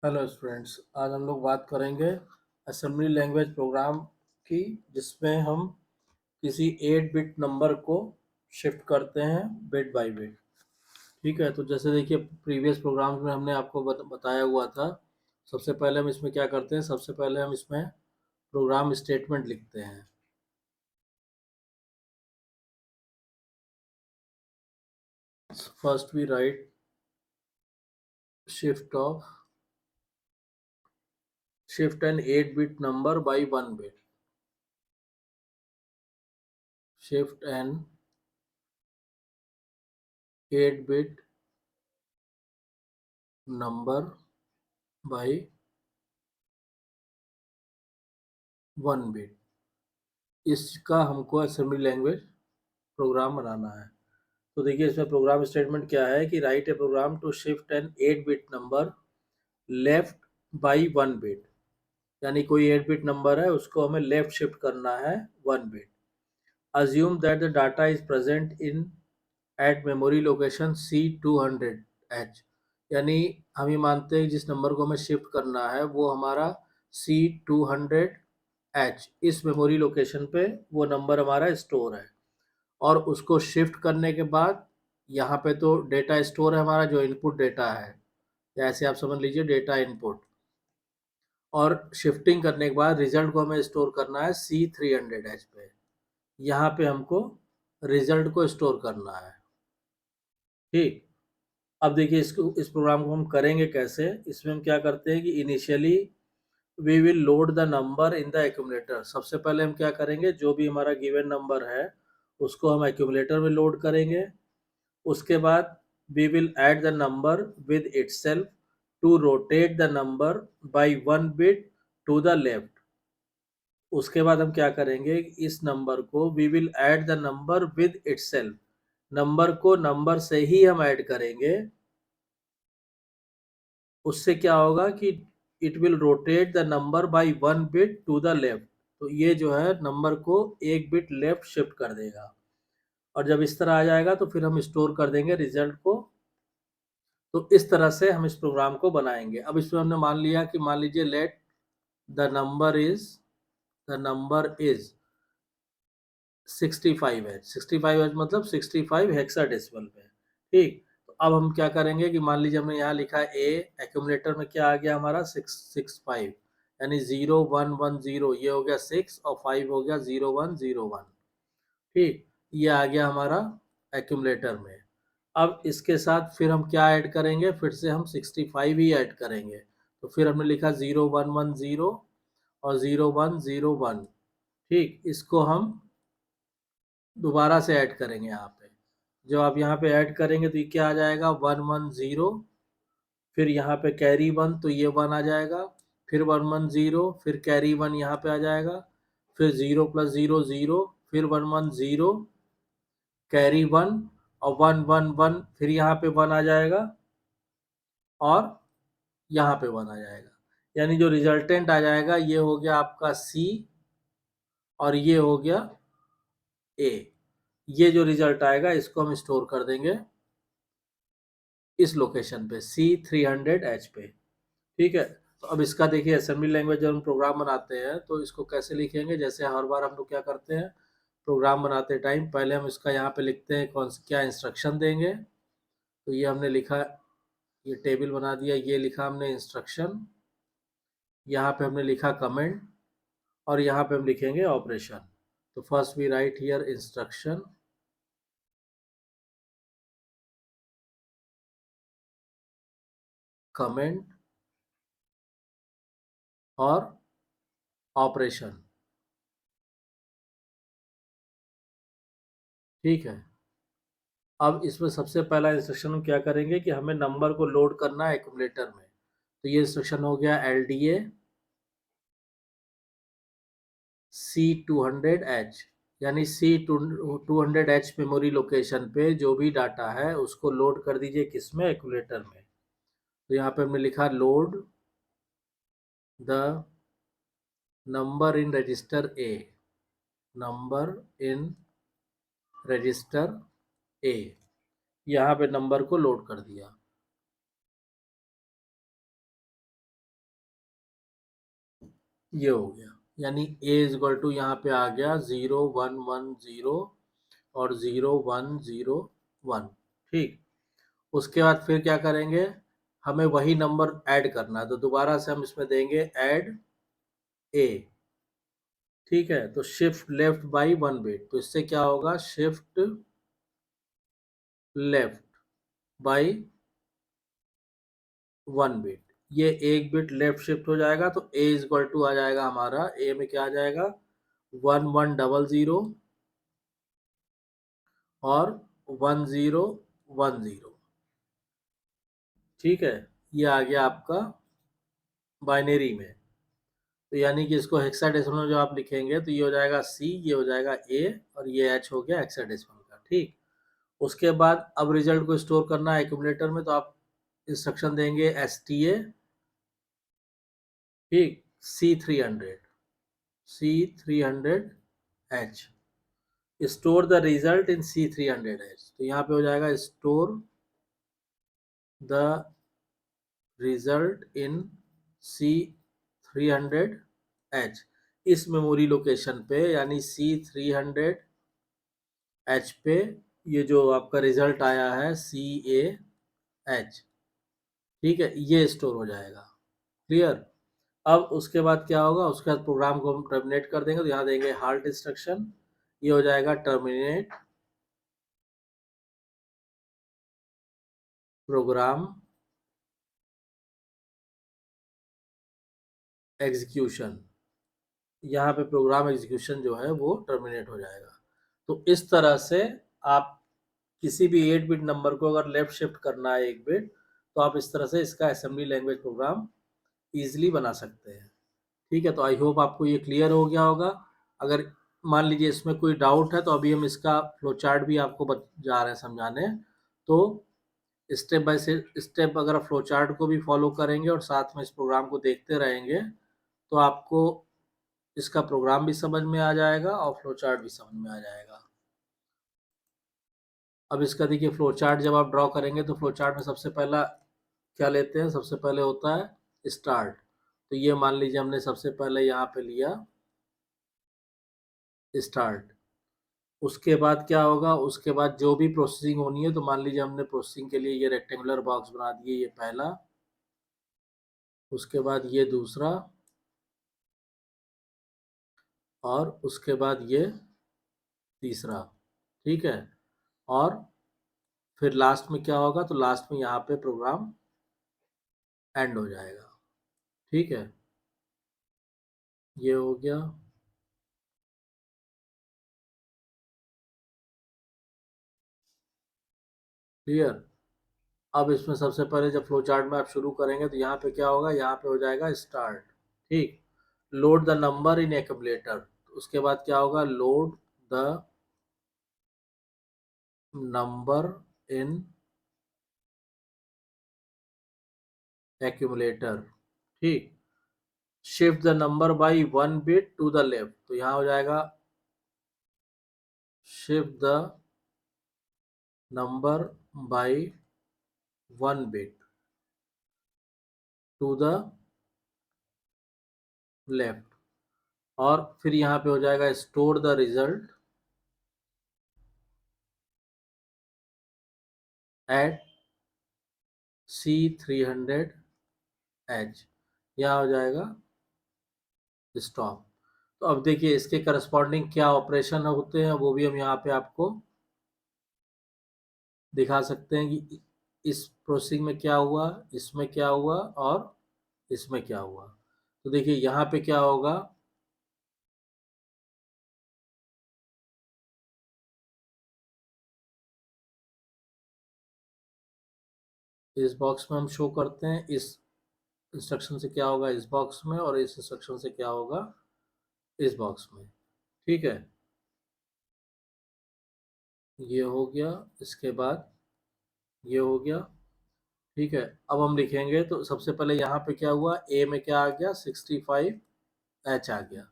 Hello students, आज हम लोग बात करेंगे असेंबली लैंग्वेज प्रोग्राम की, जिसमें हम किसी 8 बिट नंबर को शिफ्ट करते हैं बिट बाय बिट। ठीक है, तो जैसे देखिए प्रीवियस प्रोग्राम्स में हमने आपको बताया हुआ था। सबसे पहले हम इसमें क्या करते हैं, सबसे पहले हम इसमें प्रोग्राम स्टेटमेंट लिखते हैं। First we write shift an 8 bit number by 1 bit. Shift an 8 bit number by 1 bit. इसका हमको असेंबली लैंग्वेज प्रोग्राम बनाना है। तो देखिए इसमें प्रोग्राम स्टेटमेंट क्या है कि write a program to shift an 8 bit number left by 1 bit. यानी कोई 8 बिट नंबर है, उसको हमें लेफ्ट शिफ्ट करना है 1 bit. Assume that the data is present in at memory location C200H। यानी हम ये मानते हैं कि जिस नंबर को हमें शिफ्ट करना है वो हमारा C200H इस मेमोरी लोकेशन पे वो नंबर हमारा स्टोर है। और उसको शिफ्ट करने के बाद यहाँ पे तो डेटा स्टोर है हमारा, जो इनपुट डेटा है, या ऐसे आप समझ लीजिए डेटा इनपुट। और शिफ्टिंग करने के बाद रिजल्ट को हमें स्टोर करना है C300H पे। यहाँ पे हमको रिजल्ट को स्टोर करना है। ठीक, अब देखिए इसको, इस प्रोग्राम को हम करेंगे कैसे। इसमें हम क्या करते हैं कि initially we will load the number in the accumulator. सबसे पहले हम क्या करेंगे, जो भी हमारा गिवन नंबर है उसको हम एक्यूमुलेटर में लोड करेंगे। उसके बाद we will add the number with itself to rotate the number by 1 bit to the left. उसके बाद हम क्या करेंगे, इस नंबर को we will add the number with itself. Number को नंबर से ही हम ऐड करेंगे। उससे क्या होगा कि it will rotate the number by 1 bit to the left. तो ये जो है नंबर को 1 बिट लेफ्ट शिफ्ट कर देगा। और जब इस तरह आ जाएगा तो फिर हम स्टोर कर देंगे रिजल्ट को। तो इस तरह से हम इस प्रोग्राम को बनाएंगे। अब इसमें हमने मान लिया कि मान लीजिए let the number is the number is 65H। 65H मतलब 65 हेक्साडेसिमल में। ठीक, तो अब हम क्या करेंगे कि मान लीजिए हमने यहाँ लिखा ए, एक्यूमुलेटर में क्या आ गया हमारा 665, यानी 0110, ये हो गया 6 और 5 हो गया 0101। ठीक, ये आ गया हमारा एक्यूमुलेटर में। अब इसके साथ फिर हम क्या ऐड करेंगे, फिर से हम 65 ही ऐड करेंगे। तो फिर हमने लिखा 0110 और 0101। ठीक, इसको हम दोबारा से ऐड करेंगे यहाँ पे। जब आप यहाँ पे ऐड करेंगे तो ये क्या आ जाएगा 110। फिर यहाँ पे कैरी 1, तो ये 1 आ जाएगा। फिर 110, फिर कैरी 1 यहाँ पे आ जाएगा। फिर 0 + 0 0, फिर 110 कैरी 1 और 111, फिर यहाँ पे 1 आ जाएगा और यहाँ पे 1 आ जाएगा। यानी जो रिजल्टेंट आ जाएगा ये हो गया आपका C और ये हो गया A। ये जो रिजल्ट आएगा इसको हम स्टोर कर देंगे इस लोकेशन पे C300H पे। ठीक है, तो अब इसका देखिए असेंबली लैंग्वेज जब हम प्रोग्राम बनाते हैं तो इसको कैसे लिखेंगे। जैसे हर बार हम लोग क्या करते हैं, प्रोग्राम बनाते टाइम पहले हम इसका यहाँ पे लिखते हैं कौन सा क्या इंस्ट्रक्शन देंगे। तो ये हमने लिखा, ये टेबल बना दिया, ये लिखा हमने इंस्ट्रक्शन, यहाँ पे हमने लिखा कमेंट, और यहाँ पे हम लिखेंगे ऑपरेशन। तो first we write here instruction, comment और ऑपरेशन। ठीक है, अब इसमें सबसे पहला इंस्ट्रक्शन हम क्या करेंगे कि हमें नंबर को लोड करना है एक्यूमुलेटर में। तो ये इंस्ट्रक्शन हो गया LDA C200H, यानी C200H मेमोरी लोकेशन पे जो भी डाटा है उसको लोड कर दीजिए किसमें, एक्यूमुलेटर में। तो यहाँ पे हमने लिखा load the number in register A, number in register A. यहाँ पे नंबर को लोड कर दिया। ये हो गया, यानी a इज इक्वल टू यहाँ पे आ गया 0110 और 0101। ठीक, उसके बाद फिर क्या करेंगे, हमें वही नंबर ऐड करना है, तो दोबारा से हम इसमें देंगे ऐड a। ठीक है, तो शिफ्ट लेफ्ट बाई 1 बिट, तो इससे क्या होगा, शिफ्ट लेफ्ट बाई 1 बिट, ये एक बिट लेफ्ट शिफ्ट हो जाएगा, तो a इज इक्वल टू आ जाएगा हमारा, a में क्या आ जाएगा 1100 और 1010। ठीक है, ये आ गया आपका बाइनरी में, तो यानी कि इसको हेक्साडेसिमल जो आप लिखेंगे तो ये हो जाएगा C, ये हो जाएगा A और ये H हो गया हेक्साडेसिमल का। ठीक, उसके बाद अब रिजल्ट को स्टोर करना है एक्यूमुलेटर में, तो आप इंस्ट्रक्शन देंगे STA, ठीक, C300H, store the result in C300H, तो यहाँ पे हो जाएगा store the result in C300H, इस मेमोरी लोकेशन पे, यानी C300H पे ये जो आपका रिजल्ट आया है CAH, ठीक है, ये स्टोर हो जाएगा। क्लियर, अब उसके बाद क्या होगा, उसके बाद प्रोग्राम को हम टर्मिनेट कर देंगे, तो यहाँ देंगे हाल्ट इंस्ट्रक्शन, ये हो जाएगा टर्मिनेट प्रोग्राम एग्जीक्यूशन, यहाँ पे प्रोग्राम एग्जीक्यूशन जो है वो टर्मिनेट हो जाएगा। तो इस तरह से आप किसी भी 8 बिट नंबर को अगर लेफ्ट शिफ्ट करना है एक बिट, तो आप इस तरह से इसका असेंबली लैंग्वेज प्रोग्राम इजीली बना सकते हैं। ठीक है, तो आई होप आपको ये क्लियर हो गया होगा। अगर मान लीजिए इसमें कोई डाउट है, तो अभी हम इसका फ्लो चार्ट भी आपको जा रहे हैं समझाने, तो स्टेप बाय स्टेप अगर आप फ्लो चार्ट को भी फॉलो करेंगे और साथ में इस प्रोग्राम को देखते रहेंगे, तो आपको इसका प्रोग्राम भी समझ में आ जाएगा और फ्लो चार्ट भी समझ में आ जाएगा। अब इसका देखिए फ्लो चार्ट जब आप ड्रॉ करेंगे, तो फ्लो चार्ट में सबसे पहला क्या लेते हैं, सबसे पहले होता है स्टार्ट, तो ये मान लीजिए हमने सबसे पहले यहाँ पे लिया स्टार्ट। उसके बाद क्या होगा, उसके बाद जो भी प्रोसेसिंग होनी है, तो मान लीजिए हमने प्रोसेसिंग के लिए ये रेक्टेंगुलर बॉक्स बना दिए, ये पहला, उसके बाद ये दूसरा, और उसके बाद ये तीसरा। ठीक है, और फिर लास्ट में क्या होगा, तो लास्ट में यहाँ पे प्रोग्राम एंड हो जाएगा। ठीक है, ये हो गया। क्लियर, अब इसमें सबसे पहले जब फ्लो चार्ट में आप शुरू करेंगे, तो यहाँ पे क्या होगा, यहाँ पे हो जाएगा स्टार्ट। ठीक, load the number in accumulator, उसके बाद क्या होगा, load the number in accumulator. ठीक, shift the number by 1 bit to the left, तो यहाँ हो जाएगा shift the number by 1 bit to the left, और फिर यहाँ पे हो जाएगा store the result eight C300H, यहाँ हो जाएगा स्टॉप। तो अब देखिए इसके करस्पॉन्डिंग क्या ऑपरेशन होते हैं, वो भी हम यहाँ पे आपको दिखा सकते हैं कि इस प्रोसेसिंग में क्या हुआ, इसमें क्या हुआ और इसमें क्या हुआ। तो देखिए यहाँ पे क्या होगा, इस बॉक्स में हम शो करते हैं, इस इंस्ट्रक्शन से क्या होगा इस बॉक्स में, और इस इंस्ट्रक्शन से क्या होगा इस बॉक्स में। ठीक है, ये हो गया, इसके बाद ये हो गया। ठीक है, अब हम लिखेंगे, तो सबसे पहले यहाँ पे क्या हुआ, ए में क्या आ गया 65H आ गया,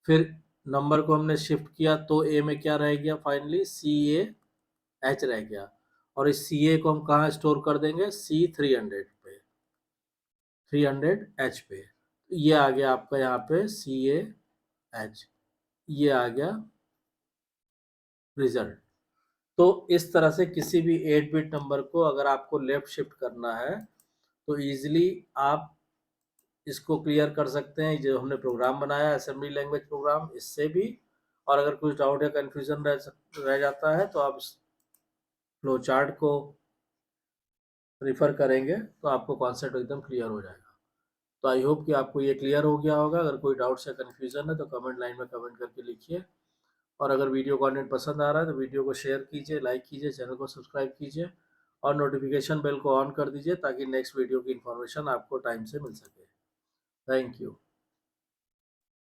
फिर नंबर को हमने शिफ्ट किया, तो ए में क्या रह गया, फाइनली CAH रह गया, और इस CA को हम कहाँ स्टोर कर देंगे, C300 पे, 300H पे। ये आ गया आपका यहाँ पे CAH, ये आ गया रिजल्ट। तो इस तरह से किसी भी 8 बिट नंबर को अगर आपको लेफ्ट शिफ्ट करना है तो इजीली आप इसको क्लियर कर सकते हैं, जो हमने प्रोग्राम बनाया असेंबली लैंग्वेज प्रोग्राम, इससे भी। और अगर कुछ डाउट या कंफ्यूजन रह जाता है तो आप फ्लो चार्ट को रिफर करेंगे तो आपको कॉन्सेप्ट एकदम क्लियर हो जाएगा। तो आई होप कि आपको ये क्लियर हो गया होगा। अगर कोई डाउट्स या कन्फ्यूजन है तो कमेंट लाइन में कमेंट करके लिखिए। और अगर वीडियो कंटेंट पसंद आ रहा है तो वीडियो को शेयर कीजिए, लाइक कीजिए, चैनल को सब्सक्राइब कीजिए और नोटिफिकेशन बेल को ऑन कर दीजिए ताकि नेक्स्ट वीडियो की इन्फॉर्मेशन आपको टाइम से मिल सके। Thank you.